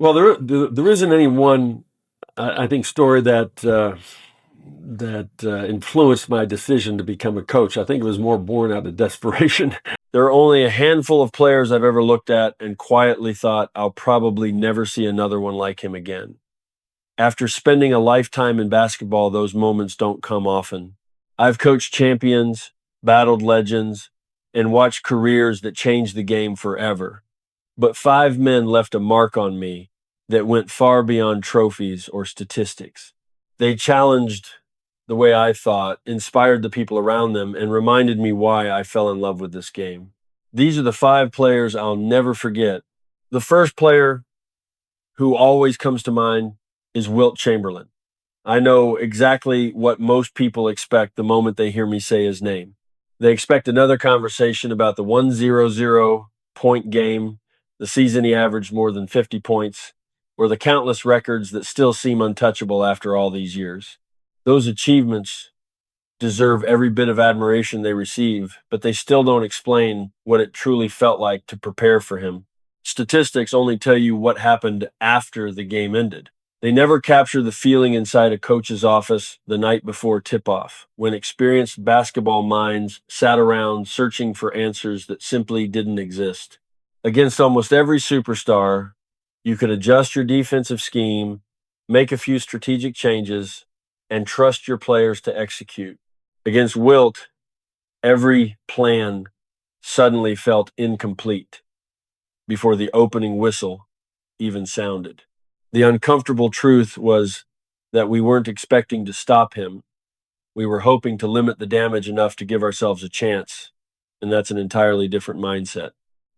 Well, there isn't any one, I think, story that influenced my decision to become a coach. I think it was more born out of desperation. There are only a handful of players I've ever looked at and quietly thought I'll probably never see another one like him again. After spending a lifetime in basketball, those moments don't come often. I've coached champions, battled legends, and watched careers that changed the game forever. But five men left a mark on me that went far beyond trophies or statistics. They challenged the way I thought, inspired the people around them, and reminded me why I fell in love with this game. These are the five players I'll never forget. The first player who always comes to mind is Wilt Chamberlain. I know exactly what most people expect the moment they hear me say his name. They expect another conversation about the 100 point game, the season he averaged more than 50 points, or the countless records that still seem untouchable after all these years. Those achievements deserve every bit of admiration they receive, but they still don't explain what it truly felt like to prepare for him. Statistics only tell you what happened after the game ended. They never capture the feeling inside a coach's office the night before tip-off, when experienced basketball minds sat around searching for answers that simply didn't exist. Against almost every superstar, you could adjust your defensive scheme, make a few strategic changes, and trust your players to execute. Against Wilt, every plan suddenly felt incomplete before the opening whistle even sounded. The uncomfortable truth was that we weren't expecting to stop him. We were hoping to limit the damage enough to give ourselves a chance, and that's an entirely different mindset.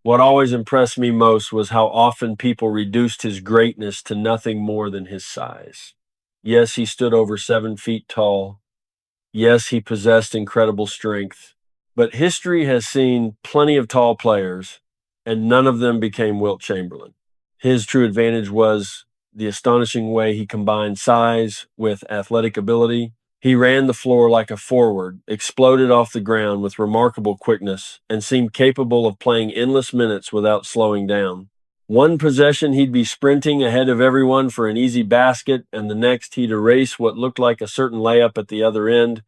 What always impressed me most was how often people reduced his greatness to nothing more than his size. Yes, he stood over 7 feet tall. Yes, he possessed incredible strength. But history has seen plenty of tall players, and none of them became Wilt Chamberlain. His true advantage was the astonishing way he combined size with athletic ability. He ran the floor like a forward, exploded off the ground with remarkable quickness, and seemed capable of playing endless minutes without slowing down. One possession, he'd be sprinting ahead of everyone for an easy basket, and the next, he'd erase what looked like a certain layup at the other end.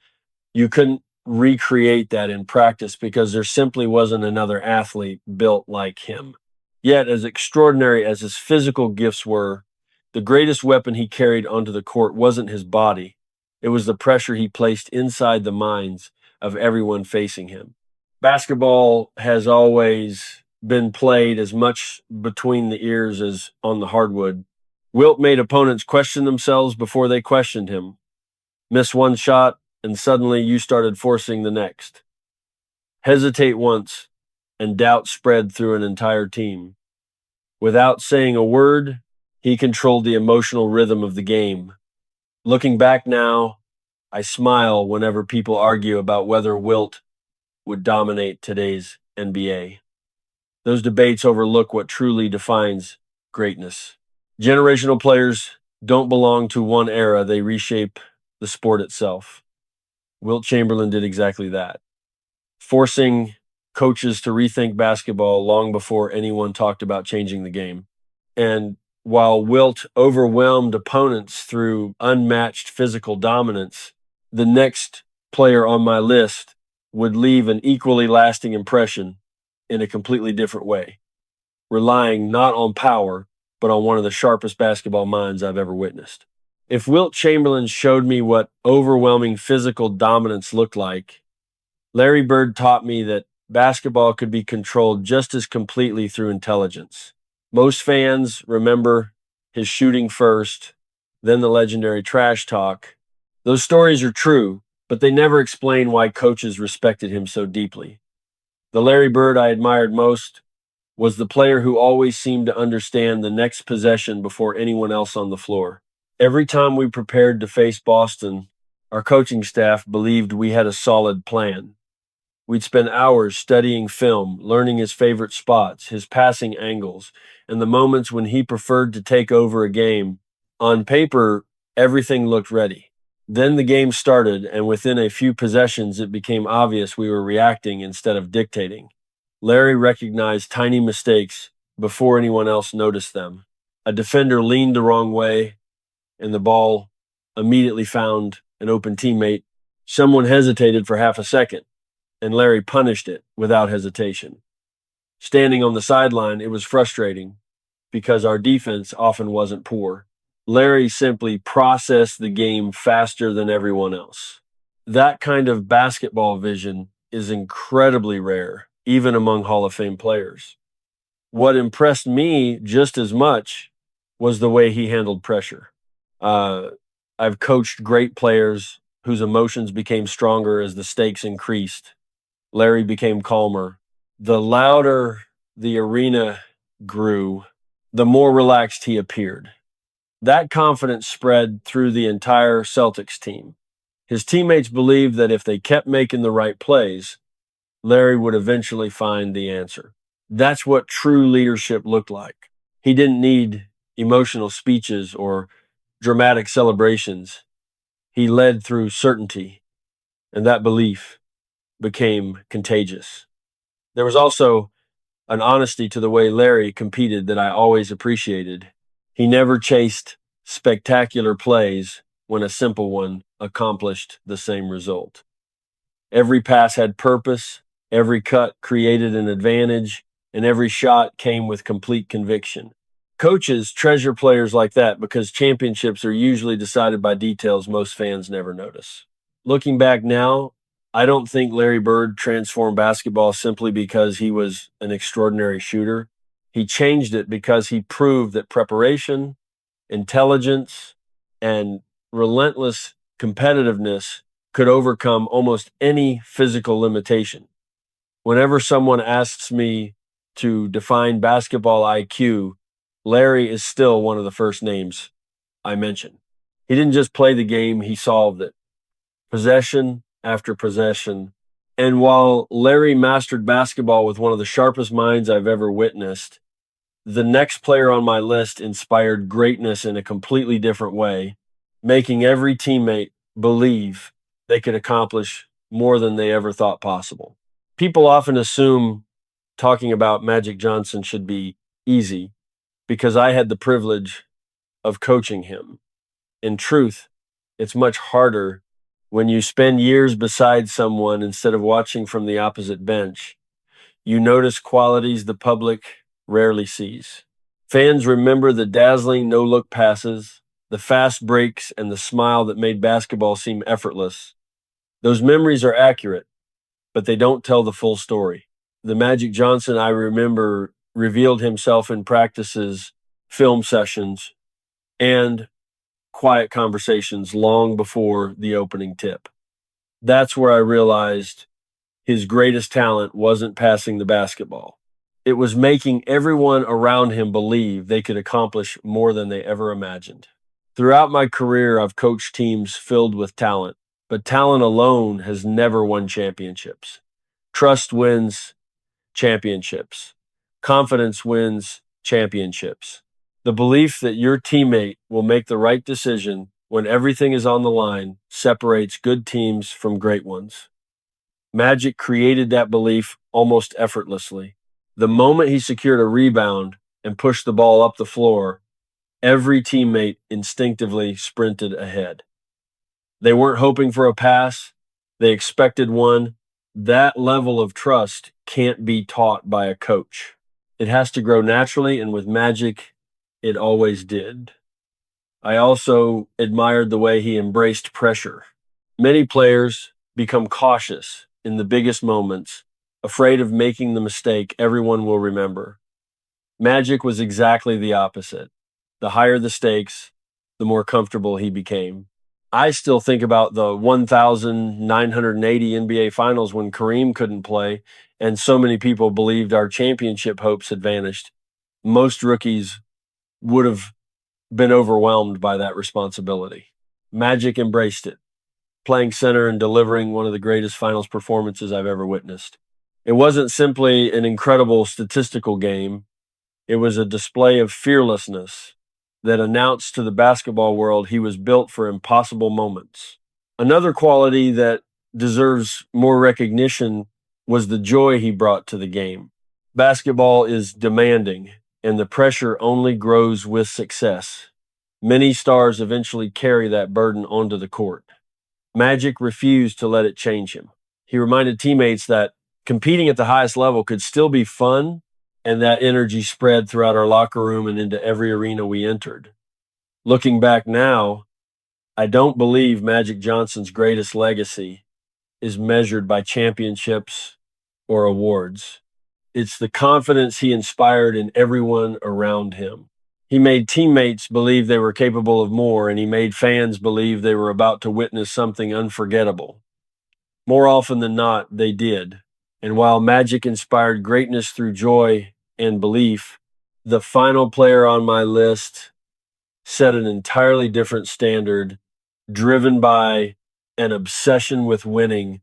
You couldn't recreate that in practice because there simply wasn't another athlete built like him. Yet, as extraordinary as his physical gifts were, the greatest weapon he carried onto the court wasn't his body. It was the pressure he placed inside the minds of everyone facing him. Basketball has always been played as much between the ears as on the hardwood. Wilt made opponents question themselves before they questioned him. Miss one shot, and suddenly you started forcing the next. Hesitate once, and doubt spread through an entire team. Without saying a word, he controlled the emotional rhythm of the game. Looking back now, I smile whenever people argue about whether Wilt would dominate today's NBA. Those debates overlook what truly defines greatness. Generational players don't belong to one era, they reshape the sport itself. Wilt Chamberlain did exactly that, forcing coaches to rethink basketball long before anyone talked about changing the game. And while Wilt overwhelmed opponents through unmatched physical dominance, the next player on my list would leave an equally lasting impression in a completely different way, relying not on power, but on one of the sharpest basketball minds I've ever witnessed. If Wilt Chamberlain showed me what overwhelming physical dominance looked like, Larry Bird taught me that basketball could be controlled just as completely through intelligence. Most fans remember his shooting first, then the legendary trash talk. Those stories are true, but they never explain why coaches respected him so deeply. The Larry Bird I admired most was the player who always seemed to understand the next possession before anyone else on the floor. Every time we prepared to face Boston, our coaching staff believed we had a solid plan. We'd spend hours studying film, learning his favorite spots, his passing angles, and the moments when he preferred to take over a game. On paper, everything looked ready. Then the game started, and within a few possessions, it became obvious we were reacting instead of dictating. Larry recognized tiny mistakes before anyone else noticed them. A defender leaned the wrong way, and the ball immediately found an open teammate. Someone hesitated for half a second, and Larry punished it without hesitation. Standing on the sideline, it was frustrating because our defense often wasn't poor. Larry simply processed the game faster than everyone else. That kind of basketball vision is incredibly rare, even among Hall of Fame players. What impressed me just as much was the way he handled pressure. Uh, I've coached great players whose emotions became stronger as the stakes increased. Larry became calmer. The louder the arena grew, the more relaxed he appeared. That confidence spread through the entire Celtics team. His teammates believed that if they kept making the right plays, Larry would eventually find the answer. That's what true leadership looked like. He didn't need emotional speeches or dramatic celebrations. He led through certainty, and that belief became contagious. There was also an honesty to the way Larry competed that I always appreciated. He never chased spectacular plays when a simple one accomplished the same result. Every pass had purpose, every cut created an advantage, and every shot came with complete conviction. Coaches treasure players like that because championships are usually decided by details most fans never notice. Looking back now, I don't think Larry Bird transformed basketball simply because he was an extraordinary shooter. He changed it because he proved that preparation, intelligence, and relentless competitiveness could overcome almost any physical limitation. Whenever someone asks me to define basketball IQ, Larry is still one of the first names I mention. He didn't just play the game, he solved it. Possession after possession. And while Larry mastered basketball with one of the sharpest minds I've ever witnessed, the next player on my list inspired greatness in a completely different way, making every teammate believe they could accomplish more than they ever thought possible. People often assume talking about Magic Johnson should be easy because I had the privilege of coaching him. In truth, it's much harder when you spend years beside someone instead of watching from the opposite bench. You notice qualities the public rarely sees. Fans remember the dazzling no-look passes, the fast breaks, and the smile that made basketball seem effortless. Those memories are accurate, but they don't tell the full story. The Magic Johnson I remember revealed himself in practices, film sessions, and quiet conversations long before the opening tip. That's where I realized his greatest talent wasn't passing the basketball. It was making everyone around him believe they could accomplish more than they ever imagined. Throughout my career, I've coached teams filled with talent, but talent alone has never won championships. Trust wins championships. Confidence wins championships. The belief that your teammate will make the right decision when everything is on the line separates good teams from great ones. Magic created that belief almost effortlessly. The moment he secured a rebound and pushed the ball up the floor, every teammate instinctively sprinted ahead. They weren't hoping for a pass, they expected one. That level of trust can't be taught by a coach. It has to grow naturally, and with Magic, it always did. I also admired the way he embraced pressure. Many players become cautious in the biggest moments, afraid of making the mistake everyone will remember. Magic was exactly the opposite. The higher the stakes, the more comfortable he became. I still think about the 1,980 NBA Finals when Kareem couldn't play, and so many people believed our championship hopes had vanished. Most rookies would have been overwhelmed by that responsibility. Magic embraced it, playing center and delivering one of the greatest finals performances I've ever witnessed. It wasn't simply an incredible statistical game. It was a display of fearlessness that announced to the basketball world he was built for impossible moments. Another quality that deserves more recognition was the joy he brought to the game. Basketball is demanding, and the pressure only grows with success. Many stars eventually carry that burden onto the court. Magic refused to let it change him. He reminded teammates that competing at the highest level could still be fun, and that energy spread throughout our locker room and into every arena we entered. Looking back now, I don't believe Magic Johnson's greatest legacy is measured by championships or awards. It's the confidence he inspired in everyone around him. He made teammates believe they were capable of more, and he made fans believe they were about to witness something unforgettable. More often than not, they did. And while Magic inspired greatness through joy and belief, the final player on my list set an entirely different standard, driven by an obsession with winning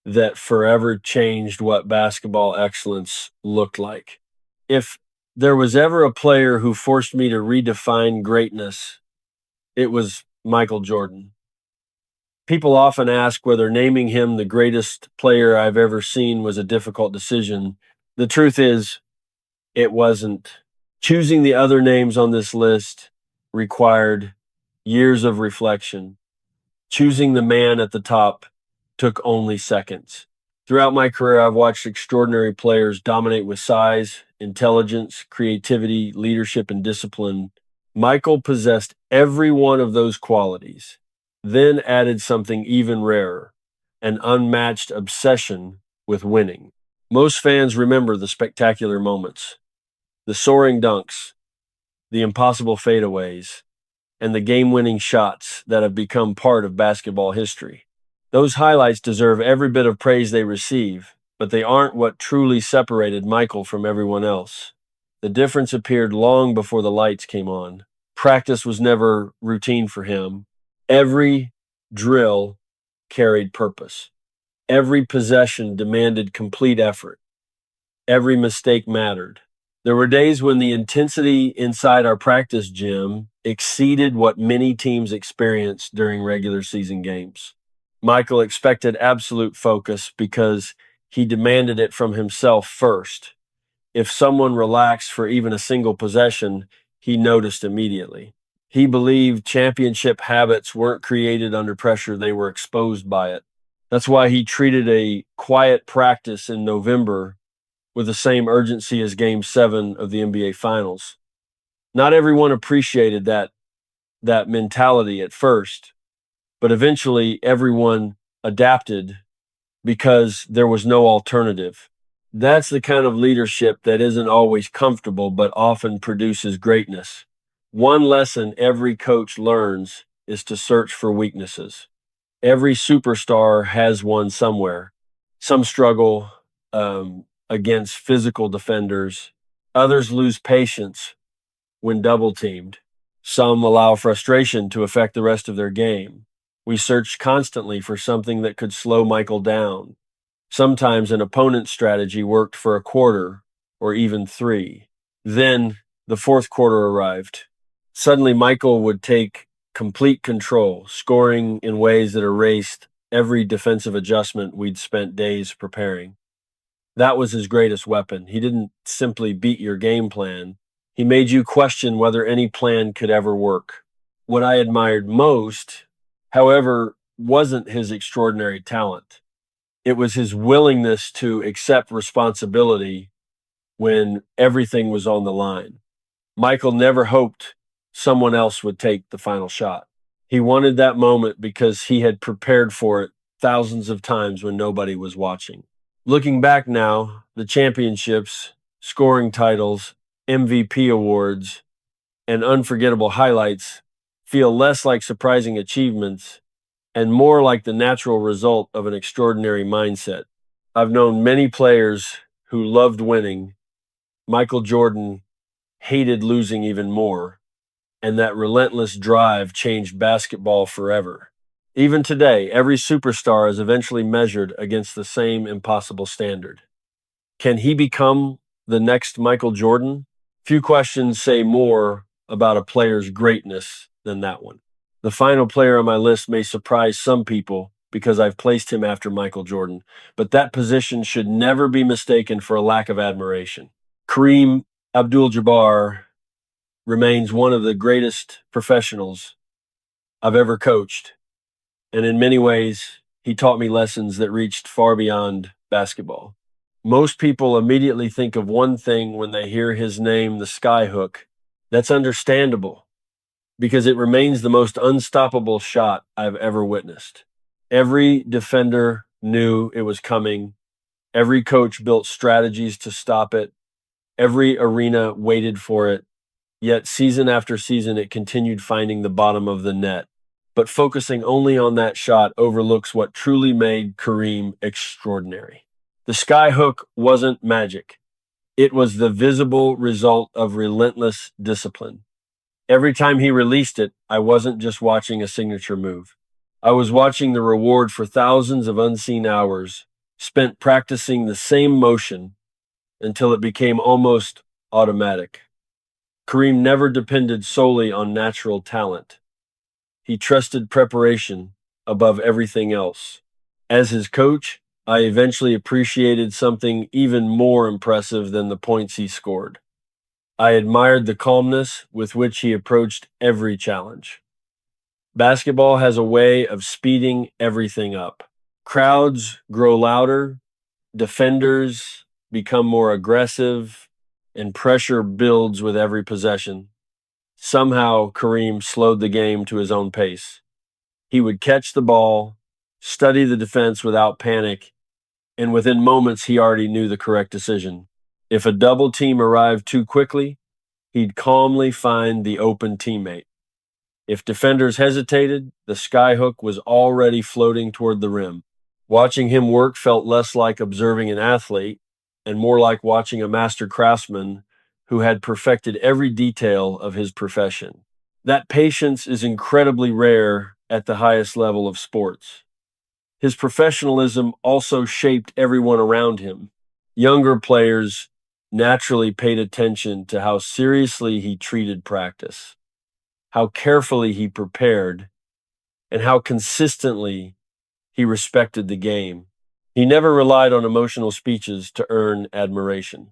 that forever changed what basketball excellence looked like. If there was ever a player who forced me to redefine greatness, it was Michael Jordan. People often ask whether naming him the greatest player I've ever seen was a difficult decision. The truth is, it wasn't. Choosing the other names on this list required years of reflection. Choosing the man at the top took only seconds. Throughout my career, I've watched extraordinary players dominate with size, intelligence, creativity, leadership, and discipline. Michael possessed every one of those qualities, then added something even rarer, an unmatched obsession with winning. Most fans remember the spectacular moments, the soaring dunks, the impossible fadeaways, and the game-winning shots that have become part of basketball history. Those highlights deserve every bit of praise they receive, but they aren't what truly separated Michael from everyone else. The difference appeared long before the lights came on. Practice was never routine for him. Every drill carried purpose. Every possession demanded complete effort. Every mistake mattered. There were days when the intensity inside our practice gym exceeded what many teams experienced during regular season games. Michael expected absolute focus because he demanded it from himself first. If someone relaxed for even a single possession, he noticed immediately. He believed championship habits weren't created under pressure, they were exposed by it. That's why he treated a quiet practice in November with the same urgency as Game 7 of the NBA Finals. Not everyone appreciated that mentality at first, but eventually everyone adapted because there was no alternative. That's the kind of leadership that isn't always comfortable, but often produces greatness. One lesson every coach learns is to search for weaknesses. Every superstar has one somewhere. Some struggle against physical defenders. Others lose patience when double teamed. Some allow frustration to affect the rest of their game. We searched constantly for something that could slow Michael down. Sometimes an opponent's strategy worked for a quarter or even 3. Then the fourth quarter arrived. Suddenly, Michael would take complete control, scoring in ways that erased every defensive adjustment we'd spent days preparing. That was his greatest weapon. He didn't simply beat your game plan. He made you question whether any plan could ever work. What I admired most, however, wasn't his extraordinary talent. It was his willingness to accept responsibility when everything was on the line. Michael never hoped someone else would take the final shot. He wanted that moment because he had prepared for it thousands of times when nobody was watching. Looking back now, the championships, scoring titles, MVP awards, and unforgettable highlights feel less like surprising achievements and more like the natural result of an extraordinary mindset. I've known many players who loved winning. Michael Jordan hated losing even more, and that relentless drive changed basketball forever. Even today, every superstar is eventually measured against the same impossible standard. Can he become the next Michael Jordan? Few questions say more about a player's greatness than that one. The final player on my list may surprise some people because I've placed him after Michael Jordan, but that position should never be mistaken for a lack of admiration. Kareem Abdul-Jabbar remains one of the greatest professionals I've ever coached, and in many ways, he taught me lessons that reached far beyond basketball. Most people immediately think of one thing when they hear his name, the skyhook. That's understandable because it remains the most unstoppable shot I've ever witnessed. Every defender knew it was coming. Every coach built strategies to stop it. Every arena waited for it. Yet season after season, it continued finding the bottom of the net. But focusing only on that shot overlooks what truly made Kareem extraordinary. The skyhook wasn't magic. It was the visible result of relentless discipline. Every time he released it, I wasn't just watching a signature move. I was watching the reward for thousands of unseen hours spent practicing the same motion until it became almost automatic. Kareem never depended solely on natural talent. He trusted preparation above everything else. As his coach, I eventually appreciated something even more impressive than the points he scored. I admired the calmness with which he approached every challenge. Basketball has a way of speeding everything up. Crowds grow louder, defenders become more aggressive, and pressure builds with every possession. Somehow, Kareem slowed the game to his own pace. He would catch the ball, study the defense without panic, and within moments, he already knew the correct decision. If a double team arrived too quickly, he'd calmly find the open teammate. If defenders hesitated, the skyhook was already floating toward the rim. Watching him work felt less like observing an athlete and more like watching a master craftsman who had perfected every detail of his profession. That patience is incredibly rare at the highest level of sports. His professionalism also shaped everyone around him. Younger players naturally paid attention to how seriously he treated practice, how carefully he prepared, and how consistently he respected the game. He never relied on emotional speeches to earn admiration.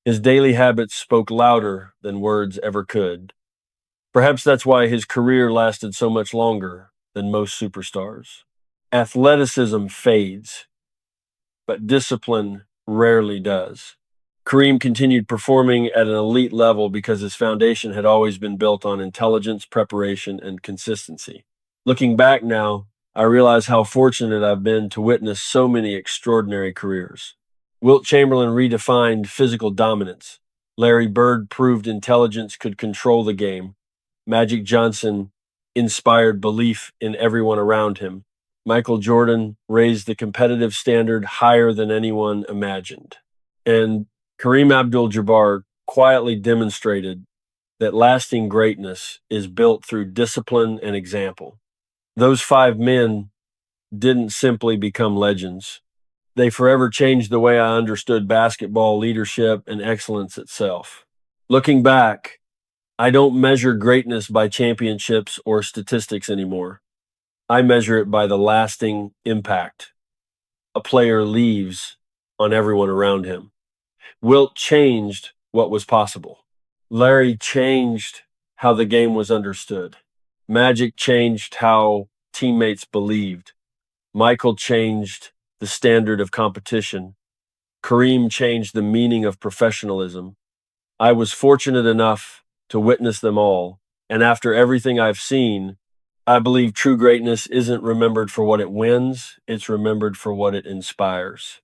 His daily habits spoke louder than words ever could. Perhaps that's why his career lasted so much longer than most superstars. Athleticism fades, but discipline rarely does. Kareem continued performing at an elite level because his foundation had always been built on intelligence, preparation, and consistency. Looking back now, I realize how fortunate I've been to witness so many extraordinary careers. Wilt Chamberlain redefined physical dominance. Larry Bird proved intelligence could control the game. Magic Johnson inspired belief in everyone around him. Michael Jordan raised the competitive standard higher than anyone imagined. And Kareem Abdul-Jabbar quietly demonstrated that lasting greatness is built through discipline and example. Those five men didn't simply become legends. They forever changed the way I understood basketball, leadership, and excellence itself. Looking back, I don't measure greatness by championships or statistics anymore. I measure it by the lasting impact a player leaves on everyone around him. Wilt changed what was possible. Larry changed how the game was understood. Magic changed how teammates believed. Michael changed the standard of competition. Kareem changed the meaning of professionalism. I was fortunate enough to witness them all, and after everything I've seen, I believe true greatness isn't remembered for what it wins, it's remembered for what it inspires.